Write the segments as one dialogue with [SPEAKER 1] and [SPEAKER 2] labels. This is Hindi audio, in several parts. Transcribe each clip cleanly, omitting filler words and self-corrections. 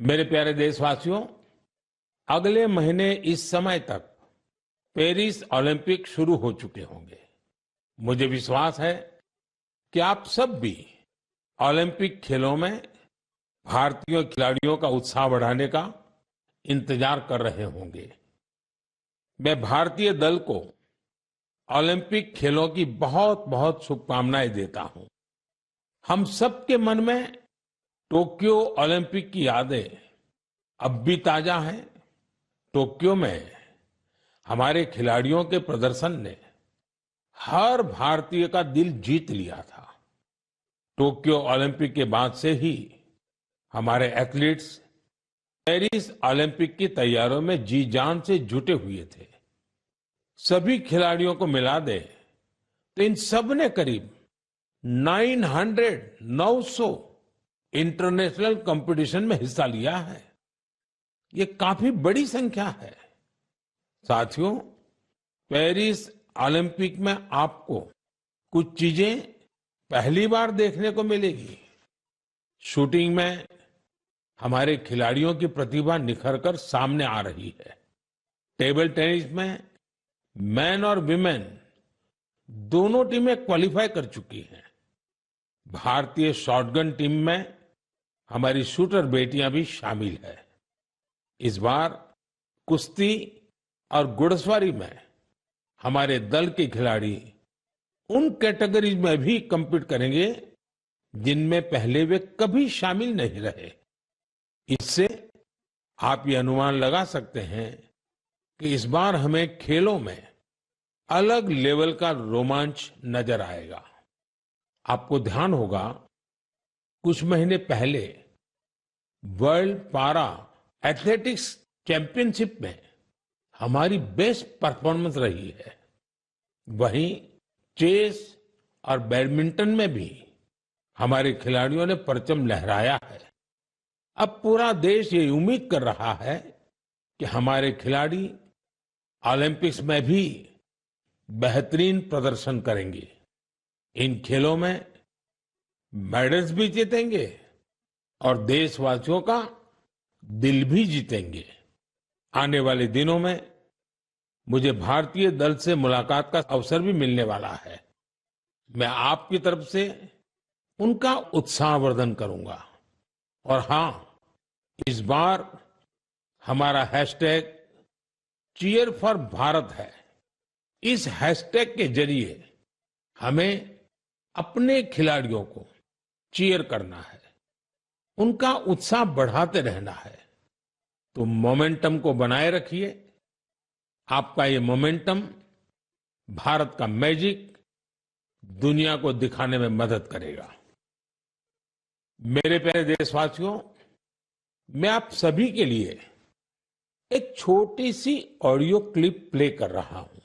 [SPEAKER 1] मेरे प्यारे देशवासियों, अगले महीने इस समय तक पेरिस ओलंपिक शुरू हो चुके होंगे। मुझे विश्वास है कि आप सब भी ओलंपिक खेलों में भारतीय खिलाड़ियों का उत्साह बढ़ाने का इंतजार कर रहे होंगे। मैं भारतीय दल को ओलंपिक खेलों की बहुत बहुत शुभकामनाएं देता हूं। हम सबके मन में टोक्यो ओलंपिक की यादें अब भी ताजा हैं। टोक्यो में हमारे खिलाड़ियों के प्रदर्शन ने हर भारतीय का दिल जीत लिया था। टोक्यो ओलंपिक के बाद से ही हमारे एथलीट्स पेरिस ओलंपिक की तैयारियों में जी जान से जुटे हुए थे। सभी खिलाड़ियों को मिला दे तो इन सब ने करीब 900 इंटरनेशनल कंपटीशन में हिस्सा लिया है। ये काफी बड़ी संख्या है। साथियों, पेरिस ओलंपिक में आपको कुछ चीजें पहली बार देखने को मिलेगी। शूटिंग में हमारे खिलाड़ियों की प्रतिभा निखर कर सामने आ रही है। टेबल टेनिस में मैन और विमेन दोनों टीमें क्वालिफाई कर चुकी हैं। भारतीय शॉटगन टीम में हमारी शूटर बेटियां भी शामिल है। इस बार कुश्ती और घुड़सवारी में हमारे दल के खिलाड़ी उन कैटेगरीज में भी compete करेंगे जिनमें पहले वे कभी शामिल नहीं रहे। इससे आप ये अनुमान लगा सकते हैं कि इस बार हमें खेलों में अलग लेवल का रोमांच नजर आएगा। आपको ध्यान होगा, कुछ महीने पहले वर्ल्ड पारा एथलेटिक्स चैंपियनशिप में हमारी बेस्ट परफॉर्मेंस रही है। वहीं चेस और बैडमिंटन में भी हमारे खिलाड़ियों ने परचम लहराया है। अब पूरा देश ये उम्मीद कर रहा है कि हमारे खिलाड़ी ओलंपिक्स में भी बेहतरीन प्रदर्शन करेंगे। इन खेलों में मेडल्स भी जीतेंगे और देशवासियों का दिल भी जीतेंगे। आने वाले दिनों में मुझे भारतीय दल से मुलाकात का अवसर भी मिलने वाला है। मैं आपकी तरफ से उनका उत्साहवर्धन करूंगा। और हां, इस बार हमारा हैशटैग चीयर फॉर भारत है। इस हैशटैग के जरिए हमें अपने खिलाड़ियों को चीयर करना है, उनका उत्साह बढ़ाते रहना है। तो मोमेंटम को बनाए रखिए। आपका ये मोमेंटम भारत का मैजिक दुनिया को दिखाने में मदद करेगा। मेरे प्यारे देशवासियों, मैं आप सभी के लिए एक छोटी सी ऑडियो क्लिप प्ले कर रहा हूं।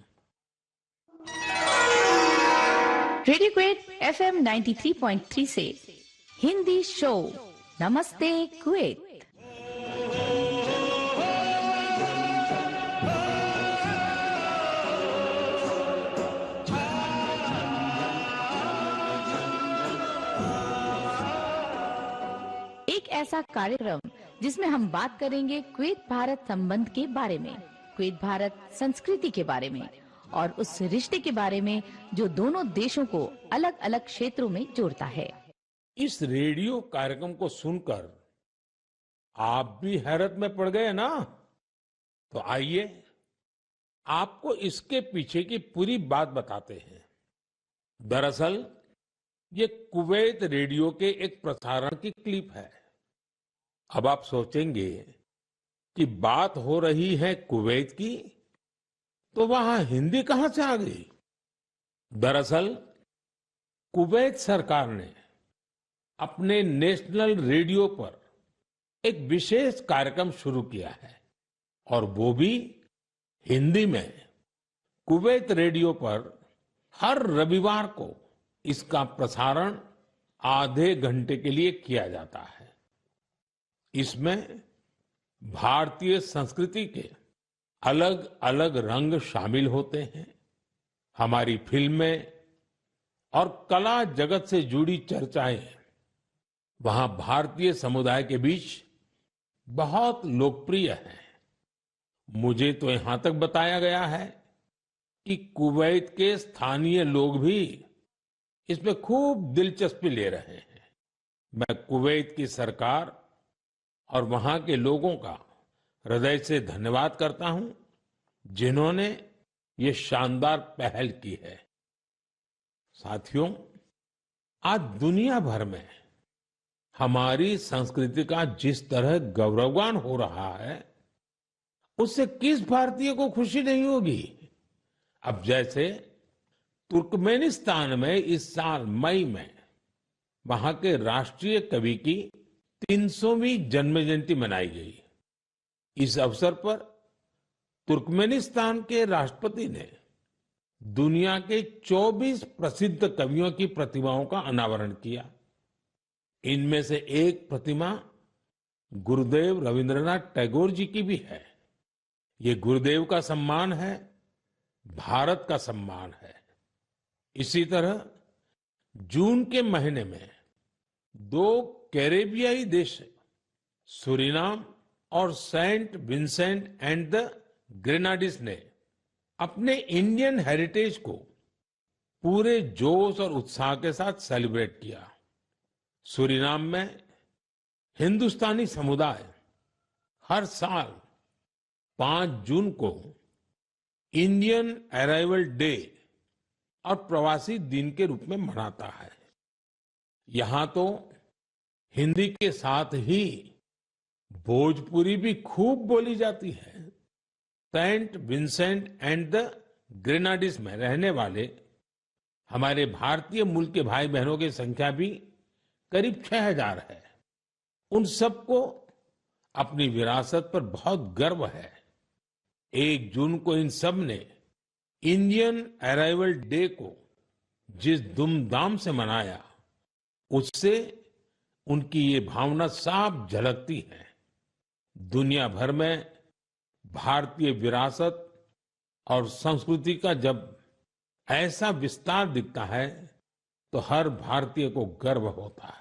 [SPEAKER 2] रेडियो क्वेट FM 93.3 से हिंदी शो नमस्ते कुवैत। एक ऐसा कार्यक्रम जिसमें हम बात करेंगे कुवैत भारत संबंध के बारे में, कुवैत भारत संस्कृति के बारे में और उस रिश्ते के बारे में जो दोनों देशों को अलग अलग क्षेत्रों में जोड़ता है।
[SPEAKER 1] इस रेडियो कार्यक्रम को सुनकर आप भी हैरत में पड़ गए ना? तो आइए आपको इसके पीछे की पूरी बात बताते हैं। दरअसल ये कुवैत रेडियो के एक प्रसारण की क्लिप है। अब आप सोचेंगे कि बात हो रही है कुवैत की, तो वहां हिंदी कहां से आ गई? दरअसल कुवैत सरकार ने अपने नेशनल रेडियो पर एक विशेष कार्यक्रम शुरू किया है और वो भी हिंदी में। कुवैत रेडियो पर हर रविवार को इसका प्रसारण आधे घंटे के लिए किया जाता है। इसमें भारतीय संस्कृति के अलग अलग रंग शामिल होते हैं। हमारी फिल्में और कला जगत से जुड़ी चर्चाएं वहां भारतीय समुदाय के बीच बहुत लोकप्रिय है। मुझे तो यहां तक बताया गया है कि कुवैत के स्थानीय लोग भी इसमें खूब दिलचस्पी ले रहे हैं। मैं कुवैत की सरकार और वहां के लोगों का हृदय से धन्यवाद करता हूं, जिन्होंने ये शानदार पहल की है। साथियों, आज दुनिया भर में हमारी संस्कृति का जिस तरह गौरवगान हो रहा है, उससे किस भारतीय को खुशी नहीं होगी। अब जैसे तुर्कमेनिस्तान में इस साल मई में वहां के राष्ट्रीय कवि की 300वीं जन्म जयंती मनाई गई। इस अवसर पर तुर्कमेनिस्तान के राष्ट्रपति ने दुनिया के 24 प्रसिद्ध कवियों की प्रतिमाओं का अनावरण किया। इनमें से एक प्रतिमा गुरुदेव रविंद्रनाथ टैगोर जी की भी है। ये गुरुदेव का सम्मान है, भारत का सम्मान है। इसी तरह जून के महीने में दो कैरेबियाई देश सूरीनाम और सेंट विंसेंट एंड द ग्रेनाडिस ने अपने इंडियन हेरिटेज को पूरे जोश और उत्साह के साथ सेलिब्रेट किया। सूरीनाम में हिंदुस्तानी समुदाय हर साल 5 जून को इंडियन अराइवल डे और प्रवासी दिन के रूप में मनाता है। यहां तो हिंदी के साथ ही भोजपुरी भी खूब बोली जाती है। सेंट विंसेंट एंड द ग्रेनाडिस में रहने वाले हमारे भारतीय मूल के भाई बहनों की संख्या भी करीब 6000 है। उन सबको अपनी विरासत पर बहुत गर्व है। 1 जून को इन सब ने इंडियन अराइवल डे को जिस धूमधाम से मनाया, उससे उनकी ये भावना साफ झलकती है। दुनिया भर में भारतीय विरासत और संस्कृति का जब ऐसा विस्तार दिखता है, तो हर भारतीय को गर्व होता है।